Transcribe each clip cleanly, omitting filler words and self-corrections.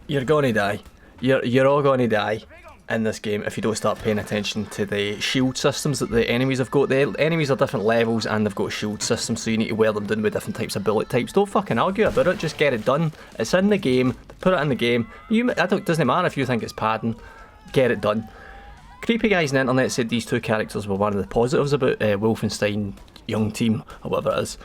You're gonna die. You're all gonna die in this game if you don't start paying attention to the shield systems that the enemies have got. The enemies are different levels and they've got shield systems, so you need to wear them down with different types of bullet types. Don't fucking argue about it, just get it done. It's in the game, put it in the game. It doesn't matter if you think it's padding, get it done. Creepy guys on the internet said these two characters were one of the positives about Wolfenstein Young Team, or whatever it is.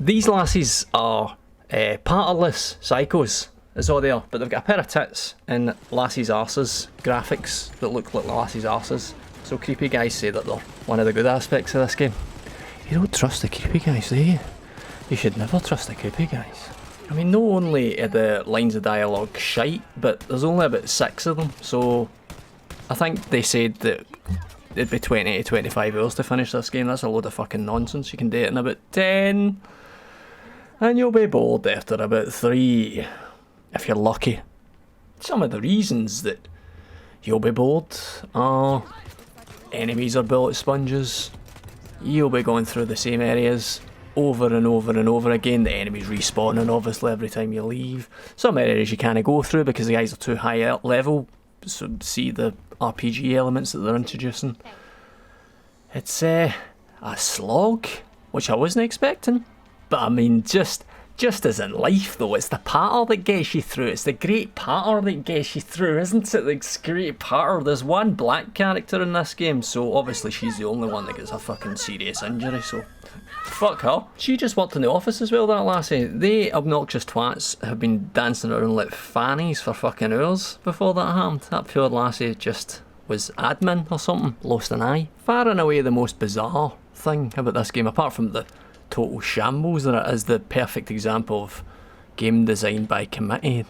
These lasses are partnerless psychos. Is all they are, but they've got a pair of tits and lassies' arses, graphics that look like lassies' arses. So creepy guys say that they're one of the good aspects of this game. You don't trust the creepy guys, do you? You should never trust the creepy guys. I mean, not only are the lines of dialogue shite, but there's only about 6 of them, so I think they said that it'd be 20 to 25 hours to finish this game. That's a load of fucking nonsense. You can do it in about 10, and you'll be bored after about 3. If you're lucky. Some of the reasons that you'll be bored are enemies are bullet sponges. You'll be going through the same areas over and over and over again. The enemies respawning obviously every time you leave. Some areas you can't go through because the guys are too high level, so see the RPG elements that they're introducing. It's a slog, which I wasn't expecting, but I mean just as in life though, it's the patter that gets you through. It's the great patter that gets you through, isn't it? The great patter. There's one black character in this game, so obviously she's the only one that gets a fucking serious injury, so fuck her. She just worked in the office as well, that lassie. They obnoxious twats have been dancing around like fannies for fucking hours before that happened. That poor lassie just was admin or something, lost an eye. Far and away the most bizarre thing about this game, apart from the total shambles that it is, the perfect example of game design by committee.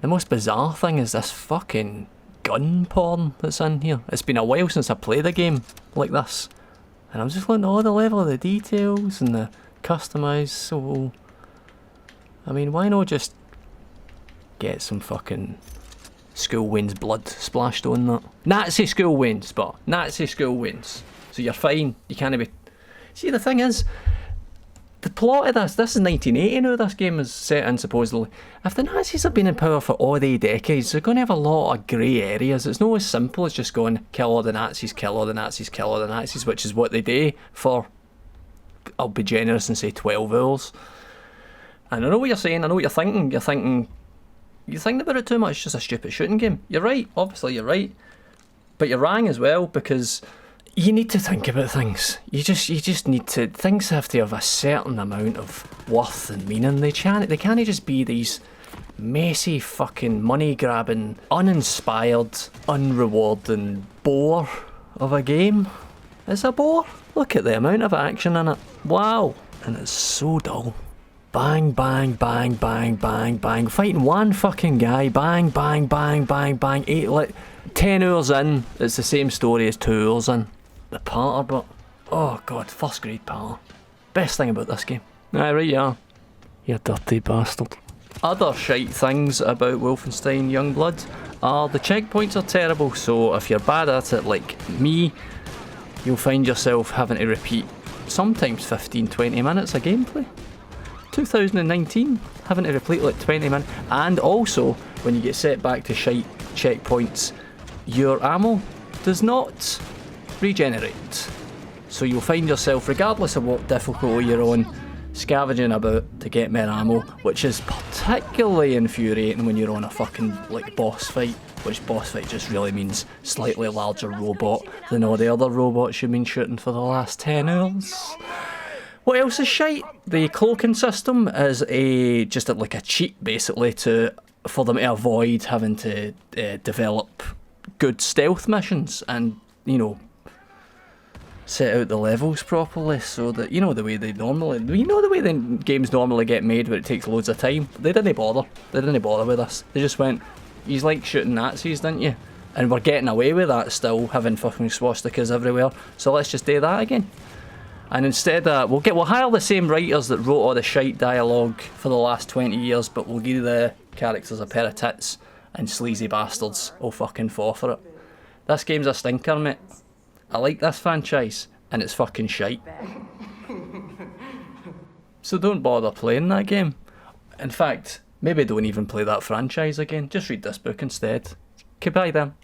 The most bizarre thing is this fucking gun porn that's in here. It's been a while since I played a game like this, and I'm just looking at the level of the details and the customised. So I mean, why not just get some fucking school wins blood splashed on that? Nazi school wins, but Nazi school wins, so you're fine. You can't be. See, the thing is, the plot of this is 1980 now, this game is set in, supposedly. If the Nazis have been in power for all the decades, they're going to have a lot of grey areas. It's not as simple as just going, kill all the Nazis, kill all the Nazis, kill all the Nazis, which is what they do for, I'll be generous and say 12 hours. And I know what you're saying, I know what you're thinking. You're thinking about it too much, it's just a stupid shooting game. You're right, obviously you're right. But you're wrong as well, because you need to think about things. You just need to. Things have to have a certain amount of worth and meaning. They can't just be these messy fucking money grabbing, uninspired, unrewarding bore of a game. It's a bore. Look at the amount of action in it. Wow. And it's so dull. Bang, bang, bang, bang, bang, bang. Fighting one fucking guy. Bang, bang, bang, bang, bang. 10 hours in, it's the same story as 2 hours in. The patter, but oh god, first grade patter. Best thing about this game. Aye, right you are. You dirty bastard. Other shite things about Wolfenstein Youngblood are the checkpoints are terrible, so if you're bad at it like me, you'll find yourself having to repeat sometimes 15-20 minutes of gameplay. 2019, having to repeat like 20 minutes, and also when you get set back to shite checkpoints, your ammo does not regenerate. So you'll find yourself, regardless of what difficulty you're on, scavenging about to get more ammo, which is particularly infuriating when you're on a fucking like boss fight, which boss fight just really means slightly larger robot than all the other robots you've been shooting for the last 10 hours. What else is shite? The cloaking system is just like a cheat basically for them to avoid having to develop good stealth missions and, you know, set out the levels properly so that, you know the way the games normally get made where it takes loads of time. They didn't bother with this. They just went, you like shooting Nazis, didn't you? And we're getting away with that still, having fucking swastikas everywhere, so let's just do that again. And instead we'll hire the same writers that wrote all the shite dialogue for the last 20 years, but we'll give the characters a pair of tits and sleazy bastards will fucking fall for it. This game's a stinker, mate. I like this franchise, and it's fucking shite. So don't bother playing that game. In fact, Maybe don't even play that franchise again. Just read this book instead. Goodbye then.